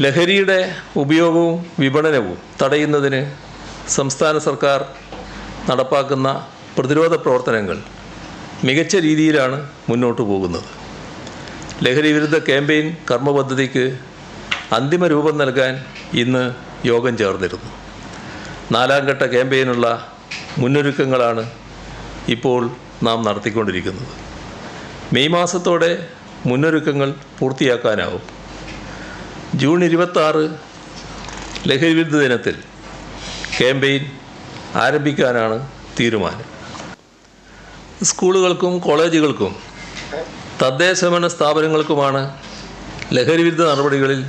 ലഹരിയുടെ ഉപയോഗവും വിപണനവും തടയുന്നതിന് സംസ്ഥാന സർക്കാർ നടപ്പാക്കുന്ന പ്രതിരോധ പ്രവർത്തനങ്ങൾ മികച്ച രീതിയിലാണ് മുന്നോട്ട് പോകുന്നത്. ലഹരി വിരുദ്ധ ക്യാമ്പയിൻ കർമ്മപദ്ധതിക്ക് അന്തിമ രൂപം നൽകാൻ ഇന്ന് യോഗം ചേർന്നിരുന്നു. 4ാം ഘട്ട ക്യാമ്പയിനുള്ള മുന്നൊരുക്കങ്ങളാണ് ഇപ്പോൾ നാം നടത്തിക്കൊണ്ടിരിക്കുന്നത്. മെയ് മാസത്തോടെ മുന്നൊരുക്കങ്ങൾ പൂർത്തിയാക്കാനാവും. ജൂൺ 26 ലഹരി വിരുദ്ധ ദിനത്തിൽ ക്യാമ്പയിൻ ആരംഭിക്കാനാണ് തീരുമാനം. സ്കൂളുകൾക്കും കോളേജുകൾക്കും തദ്ദേശഭരണ സ്ഥാപനങ്ങൾക്കുമാണ് ലഹരി വിരുദ്ധ നടപടികളിൽ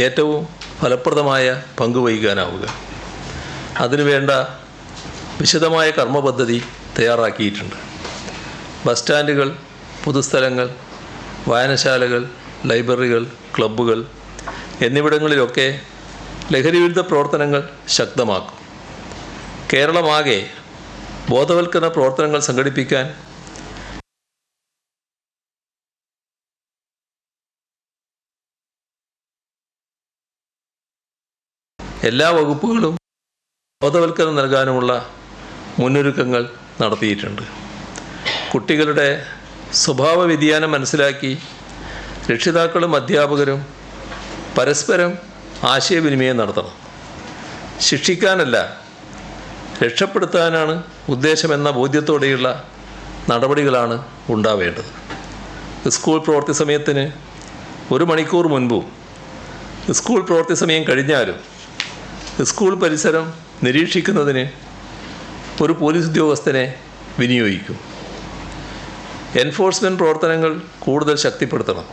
ഏറ്റവും ഫലപ്രദമായ പങ്കുവഹിക്കാനാവുക. അതിനുവേണ്ട വിശദമായ കർമ്മപദ്ധതി തയ്യാറാക്കിയിട്ടുണ്ട്. ബസ് സ്റ്റാൻഡുകൾ, പൊതുസ്ഥലങ്ങൾ, വായനശാലകൾ, ലൈബ്രറികൾ, ക്ലബ്ബുകൾ എന്നിവിടങ്ങളിലൊക്കെ ലഹരി വിരുദ്ധ പ്രവർത്തനങ്ങൾ ശക്തമാക്കും. കേരളമാകെ ബോധവൽക്കരണ പ്രവർത്തനങ്ങൾ സംഘടിപ്പിക്കാൻ എല്ലാ വകുപ്പുകളും ബോധവൽക്കരണം നൽകാനുമുള്ള മുന്നൊരുക്കങ്ങൾ നടത്തിയിട്ടുണ്ട്. കുട്ടികളുടെ സ്വഭാവ വ്യതിയാനം മനസ്സിലാക്കി രക്ഷിതാക്കളും അധ്യാപകരും പരസ്പരം ആശയവിനിമയം നടത്തണം. ശിക്ഷിക്കാനല്ല, രക്ഷപ്പെടുത്താനാണ് ഉദ്ദേശമെന്ന ബോധ്യത്തോടെയുള്ള നടപടികളാണ് ഉണ്ടാവേണ്ടത്. സ്കൂൾ പ്രവൃത്തി സമയത്തിന് 1 മണിക്കൂർ മുൻപും സ്കൂൾ പ്രവൃത്തി സമയം കഴിഞ്ഞാലും സ്കൂൾ പരിസരം നിരീക്ഷിക്കുന്നതിന് ഒരു പോലീസ് ഉദ്യോഗസ്ഥനെ വിനിയോഗിക്കും. എൻഫോഴ്സ്മെൻറ്റ് പ്രവർത്തനങ്ങൾ കൂടുതൽ ശക്തിപ്പെടുത്തണം.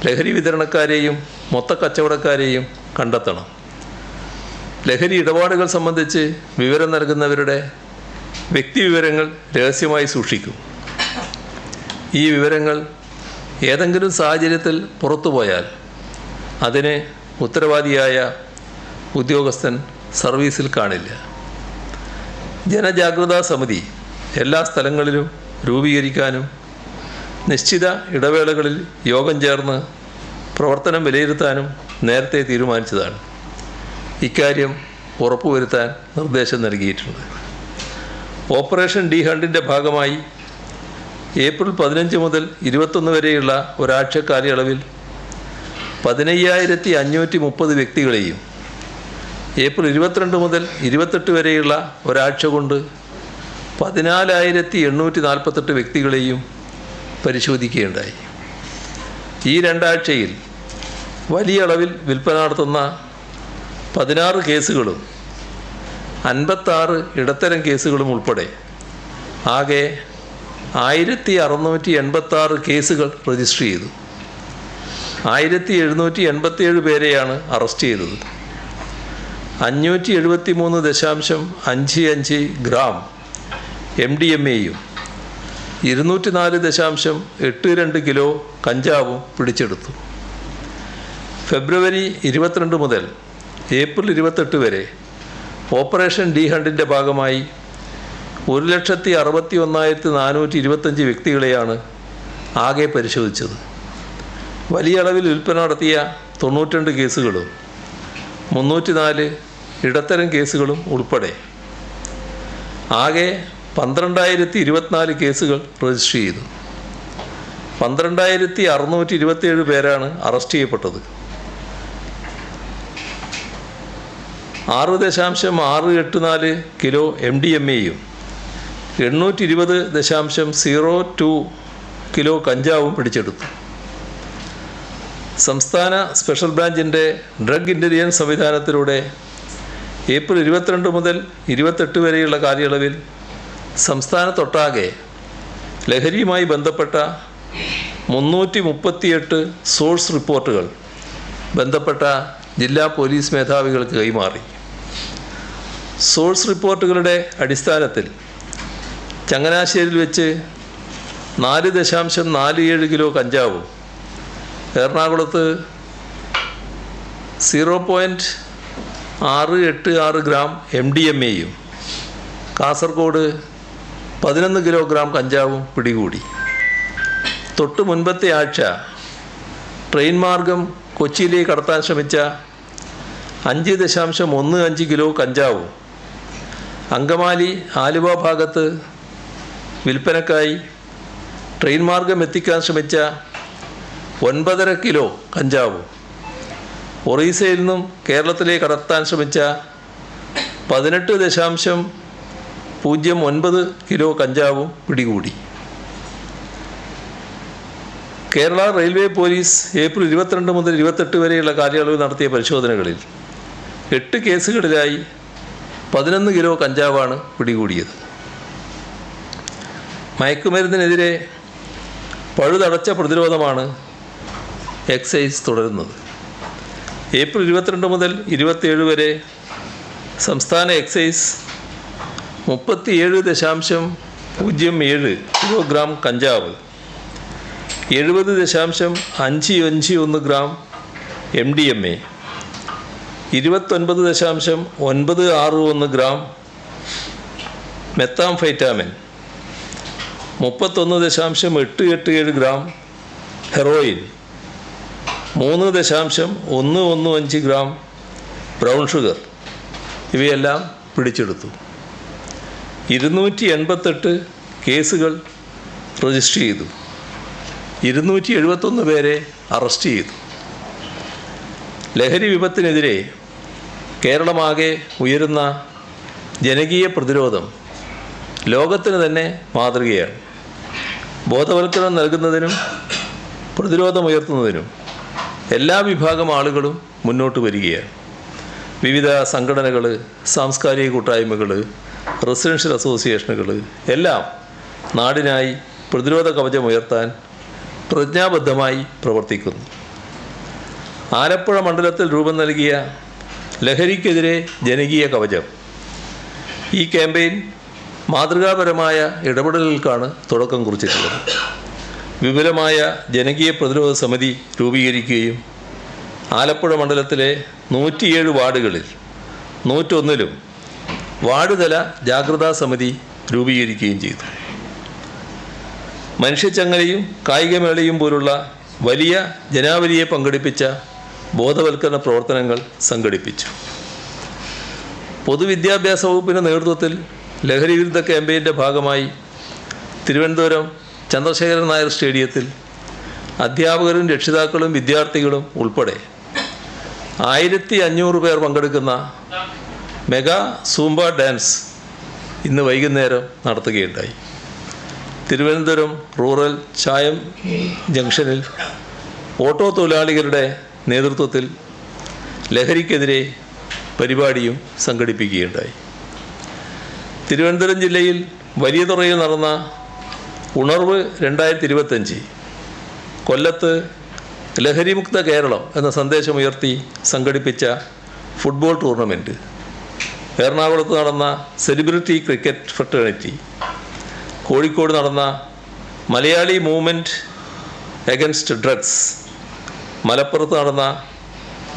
ലഹരി വിതരണക്കാരെയും മൊത്തക്കച്ചവടക്കാരെയും കണ്ടെത്തണം. ലഹരി ഇടപാടുകൾ സംബന്ധിച്ച് വിവരം നൽകുന്നവരുടെ വ്യക്തിവിവരങ്ങൾ രഹസ്യമായി സൂക്ഷിക്കും. ഈ വിവരങ്ങൾ ഏതെങ്കിലും സാഹചര്യത്തിൽ പുറത്തുപോയാൽ അതിന് ഉത്തരവാദിയായ ഉദ്യോഗസ്ഥൻ സർവീസിൽ കാണില്ല. ജനജാഗ്രതാ സമിതി എല്ലാ സ്ഥലങ്ങളിലും രൂപീകരിക്കാനും നിശ്ചിത ഇടവേളകളിൽ യോഗം ചേർന്ന് പ്രവർത്തനം വിലയിരുത്താനും നേരത്തെ തീരുമാനിച്ചതാണ്. ഇക്കാര്യം ഉറപ്പുവരുത്താൻ നിർദ്ദേശം നൽകിയിട്ടുണ്ട്. ഓപ്പറേഷൻ ഡി ഹണ്ടിൻ്റെ ഭാഗമായി ഏപ്രിൽ 15 മുതൽ 21 വരെയുള്ള ഒരാഴ്ച കാലയളവിൽ 15,530 വ്യക്തികളെയും ഏപ്രിൽ 22 മുതൽ 28 വരെയുള്ള ഒരാഴ്ച കൊണ്ട് 14,848 വ്യക്തികളെയും പരിശോധിക്കുകയുണ്ടായി. ഈ 2 ആഴ്ചയിൽ വലിയ അളവിൽ വിൽപ്പന നടത്തുന്ന 16 കേസുകളും 56 ഇടത്തരം കേസുകളും ഉൾപ്പെടെ ആകെ 1,686 കേസുകൾ രജിസ്റ്റർ ചെയ്തു. 1,787 പേരെയാണ് അറസ്റ്റ് ചെയ്തത്. 573.55 ഗ്രാം MDMA-യും 204.82 കിലോ കഞ്ചാവും പിടിച്ചെടുത്തു. ഫെബ്രുവരി 22 മുതൽ ഏപ്രിൽ 28 വരെ ഓപ്പറേഷൻ ഡി ഹണ്ടിൻ്റെ ഭാഗമായി 1,61,425 വ്യക്തികളെയാണ് ആകെ പരിശോധിച്ചത്. വലിയ അളവിൽ വിൽപ്പന നടത്തിയ 92 കേസുകളും 304 ഇടത്തരം കേസുകളും ഉൾപ്പെടെ ആകെ 12,024 കേസുകൾ രജിസ്റ്റർ ചെയ്തു. 12,627 പേരാണ് അറസ്റ്റ് ചെയ്യപ്പെട്ടത്. 6.684 കിലോ MDMA-യും 820.02 കിലോ കഞ്ചാവും പിടിച്ചെടുത്തു. സംസ്ഥാന സ്പെഷ്യൽ ബ്രാഞ്ചിൻ്റെ ഡ്രഗ് ഇൻ്റലിജൻസ് സംവിധാനത്തിലൂടെ ഏപ്രിൽ 22 മുതൽ 28 വരെയുള്ള കാലയളവിൽ സംസ്ഥാനത്തൊട്ടാകെ ലഹരിയുമായി ബന്ധപ്പെട്ട 338 സോഴ്സ് റിപ്പോർട്ടുകൾ ബന്ധപ്പെട്ട ജില്ലാ പോലീസ് മേധാവികൾക്ക് കൈമാറി. സോഴ്സ് റിപ്പോർട്ടുകളുടെ അടിസ്ഥാനത്തിൽ ചങ്ങനാശ്ശേരിയിൽ വെച്ച് 4.47 കിലോ കഞ്ചാവും, എറണാകുളത്ത് 0.686 ഗ്രാം MDMA-യും, കാസർഗോഡ് 11 കിലോഗ്രാം കഞ്ചാവും പിടികൂടി. തൊട്ട് മുൻപത്തെ ആഴ്ച ട്രെയിൻ മാർഗം കൊച്ചിയിലേക്ക് കടത്താൻ ശ്രമിച്ച 5.15 കിലോ കഞ്ചാവും അങ്കമാലി ആലുവ ഭാഗത്ത് വിൽപ്പനക്കായി ട്രെയിൻ മാർഗം എത്തിക്കാൻ ശ്രമിച്ച 9.5 കിലോ കഞ്ചാവും ഒറീസയിൽ നിന്നും കേരളത്തിലേക്ക് കടത്താൻ ശ്രമിച്ച 18.09 കിലോ കഞ്ചാവും പിടികൂടി. കേരള റെയിൽവേ പോലീസ് ഏപ്രിൽ 22 മുതൽ 28 വരെയുള്ള കാലയളവിൽ നടത്തിയ പരിശോധനകളിൽ 8 കേസുകളിലായി 11 കിലോ കഞ്ചാവാണ് പിടികൂടിയത്. മയക്കുമരുന്നിനെതിരെ പഴുതടച്ച പ്രതിരോധമാണ് എക്സൈസ് തുടരുന്നത്. ഏപ്രിൽ 22 മുതൽ 27 വരെ സംസ്ഥാന എക്സൈസ് 37.07 കിലോഗ്രാം കഞ്ചാവ്, 70.551 gram MDMA, 29.961 gram methamphetamine, 31.887 gram heroin, 3.115 gram brown sugar ഇവയെല്ലാം പിടിച്ചെടുത്തു. 288 കേസുകൾ രജിസ്റ്റർ ചെയ്തു. 271 പേരെ അറസ്റ്റ് ചെയ്തു. ലഹരി വിപത്തിനെതിരെ കേരളമാകെ ഉയരുന്ന ജനകീയ പ്രതിരോധം ലോകത്തിന് തന്നെ മാതൃകയാണ്. ബോധവൽക്കരണം നൽകുന്നതിനും പ്രതിരോധമുയർത്തുന്നതിനും എല്ലാ വിഭാഗം ആളുകളും മുന്നോട്ട് വരികയാണ്. വിവിധ സംഘടനകൾ, സാംസ്കാരിക കൂട്ടായ്മകൾ, റെസിഡൻഷ്യൽ അസോസിയേഷനുകൾ എല്ലാം നാടിനായി പ്രതിരോധ കവചമുയർത്താൻ പ്രതിജ്ഞാബദ്ധമായി പ്രവർത്തിക്കുന്നു. ആലപ്പുഴ മണ്ഡലത്തിൽ രൂപം നൽകിയ ലഹരിക്കെതിരെ ജനകീയ കവചം ഈ ക്യാമ്പയിൻ മാതൃകാപരമായ ഇടപെടലുകൾക്കാണ് തുടക്കം കുറിച്ചിട്ടുള്ളത്. വിപുലമായ ജനകീയ പ്രതിരോധ സമിതി രൂപീകരിക്കുകയും ആലപ്പുഴ മണ്ഡലത്തിലെ 107 വാർഡുകളിൽ 101ലും വാർഡ് തല ജാഗ്രതാ സമിതി രൂപീകരിക്കുകയും ചെയ്തു. മനുഷ്യച്ചങ്ങലയും കായികമേളയും പോലുള്ള വലിയ ജനാവലിയെ പങ്കെടുപ്പിച്ച ബോധവൽക്കരണ പ്രവർത്തനങ്ങൾ സംഘടിപ്പിച്ചു. പൊതുവിദ്യാഭ്യാസ വകുപ്പിൻ്റെ നേതൃത്വത്തിൽ ലഹരി വിരുദ്ധ ക്യാമ്പയിൻ്റെ ഭാഗമായി തിരുവനന്തപുരം ചന്ദ്രശേഖരൻ നായർ സ്റ്റേഡിയത്തിൽ അധ്യാപകരും രക്ഷിതാക്കളും വിദ്യാർത്ഥികളും ഉൾപ്പെടെ 1500 പേർ പങ്കെടുക്കുന്ന മെഗാ സൂംബ ഡാൻസ് ഇന്ന് വൈകുന്നേരം നടത്തുകയുണ്ടായി. തിരുവനന്തപുരം റൂറൽ ചായം ജംഗ്ഷനിൽ ഓട്ടോ തൊഴിലാളികളുടെ നേതൃത്വത്തിൽ ലഹരിക്കെതിരെ പരിപാടിയും സംഘടിപ്പിക്കുകയുണ്ടായി. തിരുവനന്തപുരം ജില്ലയിൽ വലിയതുറയിൽ നടന്ന ഉണർവ് 2025 കൊല്ലത്ത് ലഹരിമുക്ത കേരളം എന്ന സന്ദേശമുയർത്തി സംഘടിപ്പിച്ച ഫുട്ബോൾ ടൂർണമെൻറ്റ്, എറണാകുളത്ത് നടന്ന സെലിബ്രിറ്റി ക്രിക്കറ്റ് ഫ്രട്ടേണിറ്റി, കോഴിക്കോട് നടന്ന മലയാളി മൂവ്മെൻറ്റ് എഗൻസ്റ്റ് ഡ്രഗ്സ്, മലപ്പുറത്ത് നടന്ന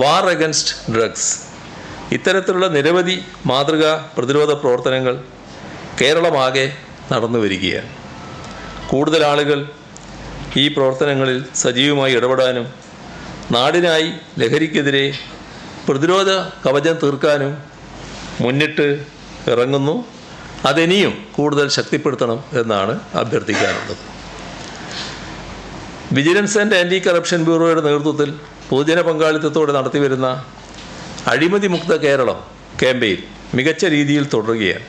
വാർ എഗൻസ്റ്റ് ഡ്രഗ്സ്, ഇത്തരത്തിലുള്ള നിരവധി മാതൃകാ പ്രതിരോധ പ്രവർത്തനങ്ങൾ കേരളമാകെ നടന്നു വരികയാണ്. കൂടുതൽ ആളുകൾ ഈ പ്രവർത്തനങ്ങളിൽ സജീവമായി ഇടപെടാനും നാടിനായി ലഹരിക്കെതിരെ പ്രതിരോധ കവചം തീർക്കാനും മുന്നിട്ട് ഇറങ്ങുന്നു. അതിനിയും കൂടുതൽ ശക്തിപ്പെടുത്തണം എന്നാണ് അഭ്യർത്ഥിക്കാനുള്ളത്. വിജിലൻസ് ആൻഡ് ആൻറ്റി കറപ്ഷൻ ബ്യൂറോയുടെ നേതൃത്വത്തിൽ പൊതുജന പങ്കാളിത്തത്തോടെ നടത്തിവരുന്ന അഴിമതി മുക്ത കേരളം ക്യാമ്പയിൻ മികച്ച രീതിയിൽ തുടരുകയാണ്.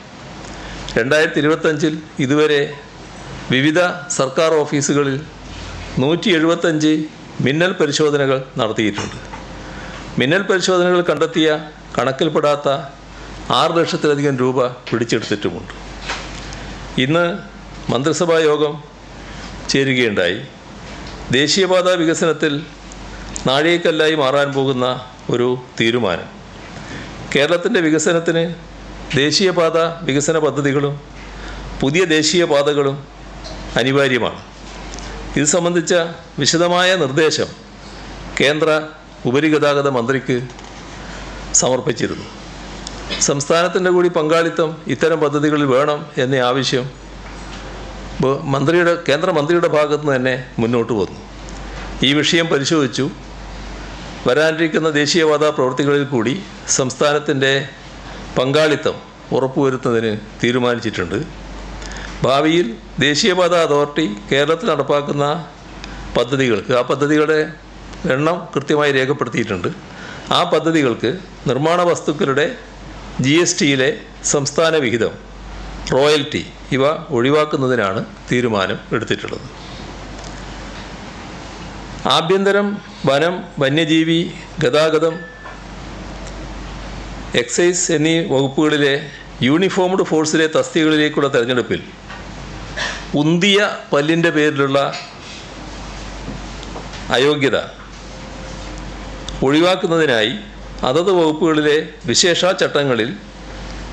2025 ഇതുവരെ വിവിധ സർക്കാർ ഓഫീസുകളിൽ 175 മിന്നൽ പരിശോധനകൾ നടത്തിയിട്ടുണ്ട്. മിന്നൽ പരിശോധനകൾ കണ്ടെത്തിയ കണക്കിൽപ്പെടാത്ത 6 ലക്ഷത്തിലധികം രൂപ പിടിച്ചെടുത്തിട്ടുമുണ്ട്. ഇന്ന് മന്ത്രിസഭാ യോഗം ചേരുകയുണ്ടായി. ദേശീയപാത വികസനത്തിൽ നാഴികക്കല്ലായി മാറാൻ പോകുന്ന ഒരു തീരുമാനം. കേരളത്തിൻ്റെ വികസനത്തിന് ദേശീയപാത വികസന പദ്ധതികളും പുതിയ ദേശീയപാതകളും അനിവാര്യമാണ്. ഇത് സംബന്ധിച്ച വിശദമായ നിർദ്ദേശം കേന്ദ്ര ഉപരിഗതാഗത മന്ത്രിക്ക് സമർപ്പിച്ചിരുന്നു. സംസ്ഥാനത്തിൻ്റെ കൂടി പങ്കാളിത്തം ഇത്തരം പദ്ധതികളിൽ വേണം എന്ന ആവശ്യം കേന്ദ്രമന്ത്രിയുടെ ഭാഗത്തു നിന്ന് തന്നെ മുന്നോട്ട് വന്നു. ഈ വിഷയം പരിശോധിച്ചു. വരാനിരിക്കുന്ന ദേശീയപാത പ്രവൃത്തികളിൽ കൂടി സംസ്ഥാനത്തിൻ്റെ പങ്കാളിത്തം ഉറപ്പുവരുത്തുന്നതിന് തീരുമാനിച്ചിട്ടുണ്ട്. ഭാവിയിൽ ദേശീയപാത അതോറിറ്റി കേരളത്തിൽ നടപ്പാക്കുന്ന പദ്ധതികൾക്ക് ആ പദ്ധതികളുടെ എണ്ണം കൃത്യമായി രേഖപ്പെടുത്തിയിട്ടുണ്ട്. ആ പദ്ധതികൾക്ക് നിർമ്മാണ വസ്തുക്കളുടെ GSTയിലെ സംസ്ഥാന വിഹിതം, റോയൽറ്റി ഇവ ഒഴിവാക്കുന്നതിനാണ് തീരുമാനം എടുത്തിട്ടുള്ളത്. ആഭ്യന്തരം, വനം, വന്യജീവി, ഗതാഗതം, എക്സൈസ് എന്നീ വകുപ്പുകളിലെ യൂണിഫോംഡ് ഫോഴ്സിലെ തസ്തികകളിലേക്കുള്ള തെരഞ്ഞെടുപ്പിൽ ഉന്തിയ പല്ലിൻ്റെ പേരിലുള്ള അയോഗ്യത ഒഴിവാക്കുന്നതിനായി അതത് വകുപ്പുകളിലെ വിശേഷ ചട്ടങ്ങളിൽ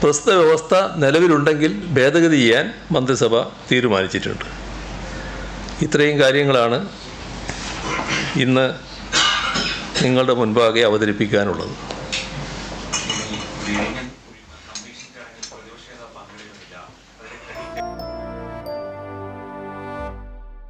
പ്രസ്തുത വ്യവസ്ഥ നിലവിലുണ്ടെങ്കിൽ ഭേദഗതി ചെയ്യാൻ മന്ത്രിസഭ തീരുമാനിച്ചിട്ടുണ്ട്. ഇത്രയും കാര്യങ്ങളാണ് ഇന്ന് നിങ്ങളുടെ മുൻപാകെ അവതരിപ്പിക്കാനുള്ളത്.